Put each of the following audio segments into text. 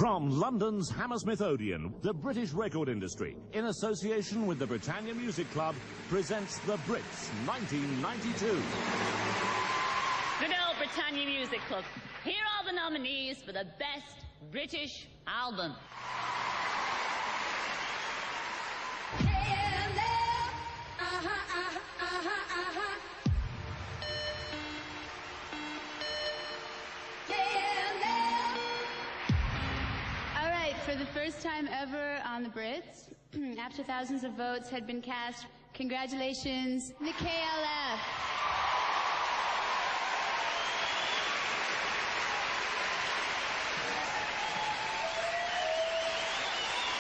From London's Hammersmith Odeon, the British record industry, in association with the Britannia Music Club, presents the Brits 1992. Good old Britannia Music Club. Here are the nominees for the Best British Album. For the first time ever on the Brits, after thousands of votes had been cast, congratulations, the KLF.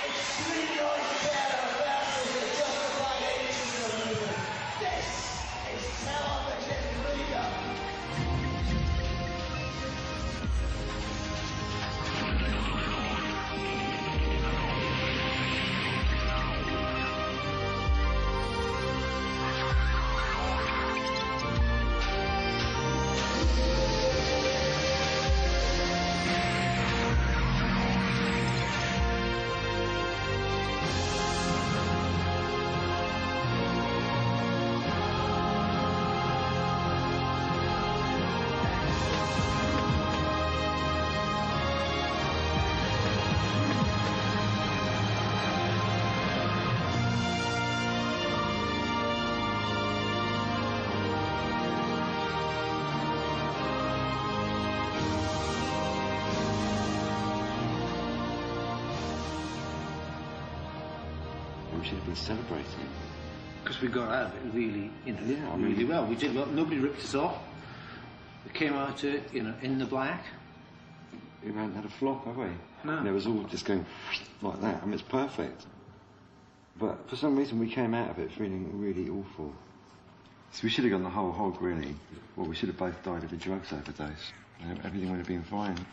Extremely KLF is a justified agency movement. This is television freedom. We should have been celebrating. Because we got out of it really, really well. We did well. Nobody ripped us off. We came out, in the black. We haven't had a flop, have we? No. And it was all just going like that. I mean, it's perfect. But for some reason, we came out of it feeling really awful. So we should have gone the whole hog, really. Well, we should have both died of a drugs overdose. And everything would have been fine.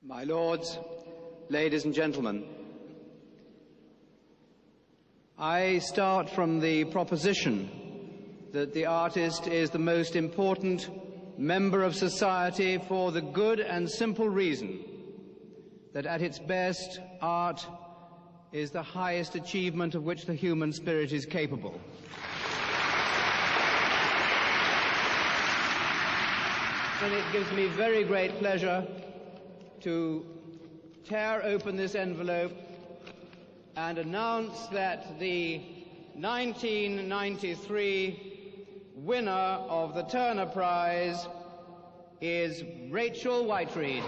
My lords, ladies and gentlemen, I start from the proposition that the artist is the most important member of society for the good and simple reason that at its best, art is the highest achievement of which the human spirit is capable. And it gives me very great pleasure to tear open this envelope and announce that the 1993 winner of the Turner Prize is Rachel Whiteread.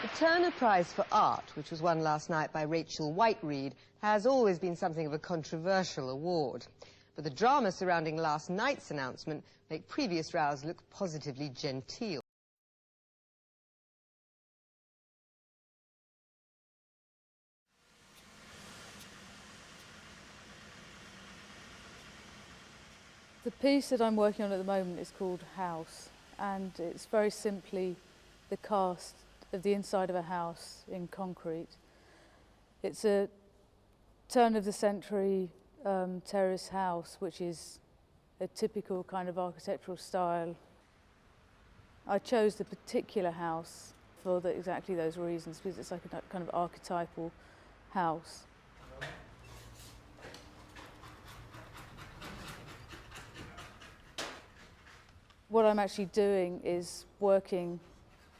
The Turner Prize for Art, which was won last night by Rachel Whiteread, has always been something of a controversial award. But the drama surrounding last night's announcement make previous rows look positively genteel. The piece that I'm working on at the moment is called House, and it's very simply the cast of the inside of a house in concrete. It's a turn-of-the-century terrace house, which is a typical kind of architectural style. I chose the particular house for exactly those reasons, because it's like a kind of archetypal house. What I'm actually doing is working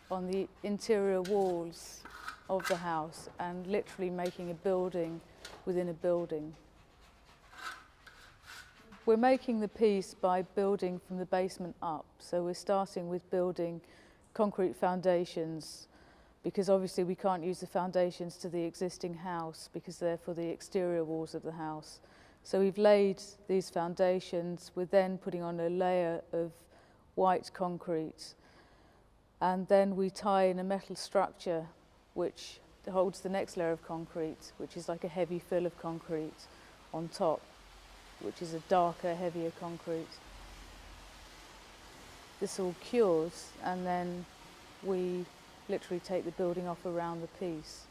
on the interior walls of the house and literally making a building within a building. We're making the piece by building from the basement up. So we're starting with building concrete foundations, because obviously we can't use the foundations to the existing house because they're for the exterior walls of the house. So we've laid these foundations. We're then putting on a layer of white concrete, and then we tie in a metal structure which holds the next layer of concrete, which is like a heavy fill of concrete on top, which is a darker, heavier concrete. this all cures, and then we literally take the building off around the piece.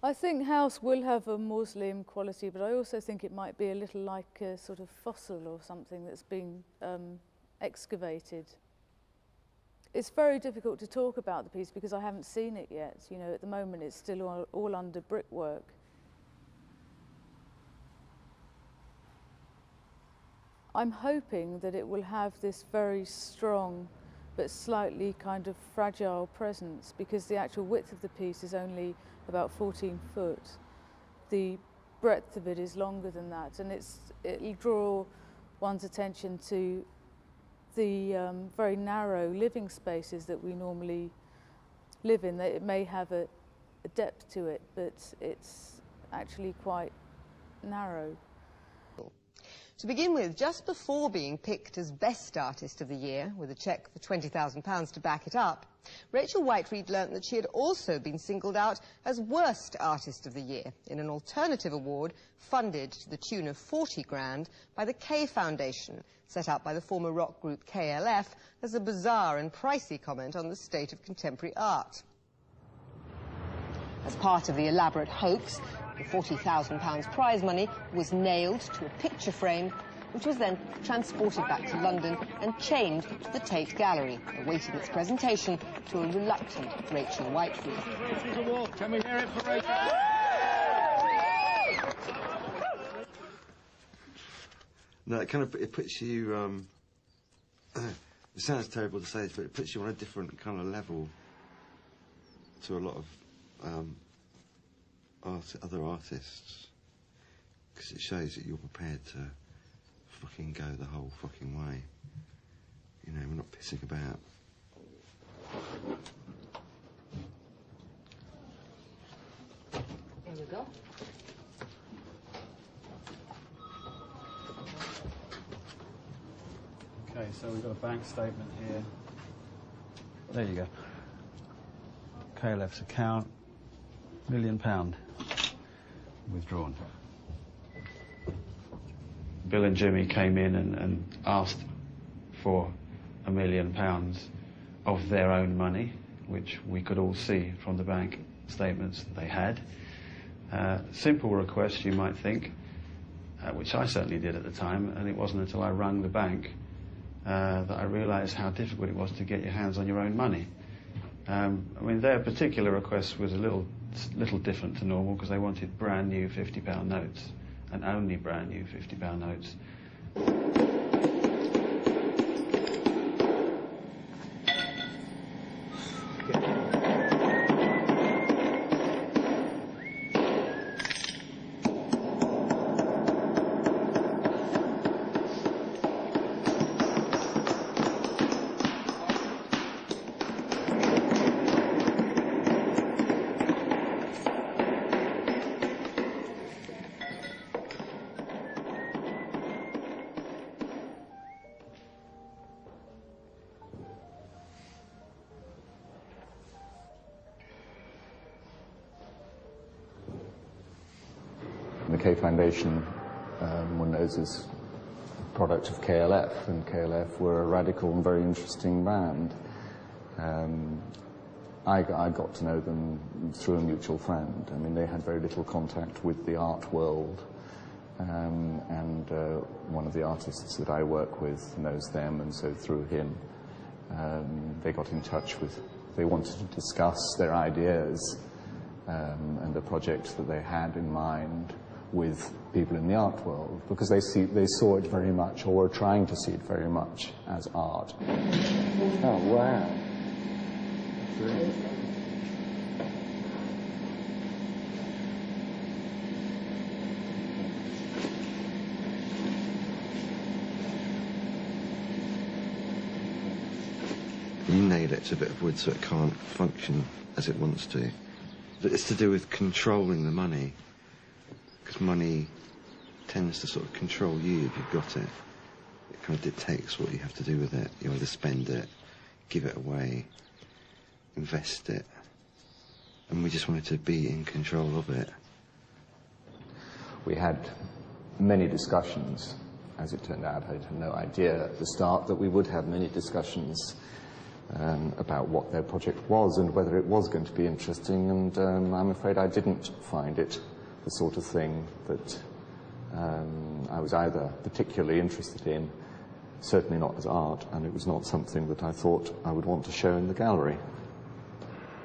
I think house will have a mausoleum quality, but I also think it might be a little like a sort of fossil or something that's been excavated. It's very difficult to talk about the piece because I haven't seen it yet. You know, at the moment it's still all under brickwork. I'm hoping that it will have this very strong but slightly kind of fragile presence, because the actual width of the piece is only about 14 foot. The breadth of it is longer than that, and it'll draw one's attention to the very narrow living spaces that we normally live in. That it may have a depth to it, but it's actually quite narrow. To begin with, just before being picked as Best Artist of the Year, with a cheque for £20,000 to back it up, Rachel Whiteread learnt that she had also been singled out as Worst Artist of the Year in an alternative award funded to the tune of 40 grand by the K Foundation, set up by the former rock group KLF as a bizarre and pricey comment on the state of contemporary art. As part of the elaborate hoax, the £40,000 prize money was nailed to a picture frame, which was then transported back to London and chained to the Tate Gallery, awaiting its presentation to a reluctant Rachel Whiteread. Can we hear it for Rachel? No, it puts you, it sounds terrible to say this, but it puts you on a different kind of level to a lot of other artists, because it shows that you're prepared to fucking go the whole fucking way. You know, we're not pissing about. There we go. Okay, so we've got a bank statement here. There you go. KLF's account, £1 million withdrawn. Bill and Jimmy came in and asked for £1 million of their own money, which we could all see from the bank statements that they had. Simple request, you might think, which I certainly did at the time, and it wasn't until I rang the bank that I realised how difficult it was to get your hands on your own money. I mean, their particular request was a little different to normal, because they wanted brand new £50 notes, and only brand new £50 notes. The K Foundation, one knows, is a product of KLF, and KLF were a radical and very interesting band. I got to know them through a mutual friend. I mean, they had very little contact with the art world, and one of the artists that I work with knows them, and so through him they got in touch with, they wanted to discuss their ideas and the project that they had in mind with people in the art world, because they saw it very much, or were trying to see it very much, as art. Oh, wow. Brilliant. You nailed it to a bit of wood so it can't function as it wants to. But it's to do with controlling the money, because money tends to sort of control you if you've got it. It kind of dictates what you have to do with it. You either spend it, give it away, invest it. And we just wanted to be in control of it. We had many discussions as it turned out, I had no idea at the start that we would have many discussions about what their project was and whether it was going to be interesting, and I'm afraid I didn't find it the sort of thing that I was either particularly interested in, certainly not as art, and it was not something that I thought I would want to show in the gallery.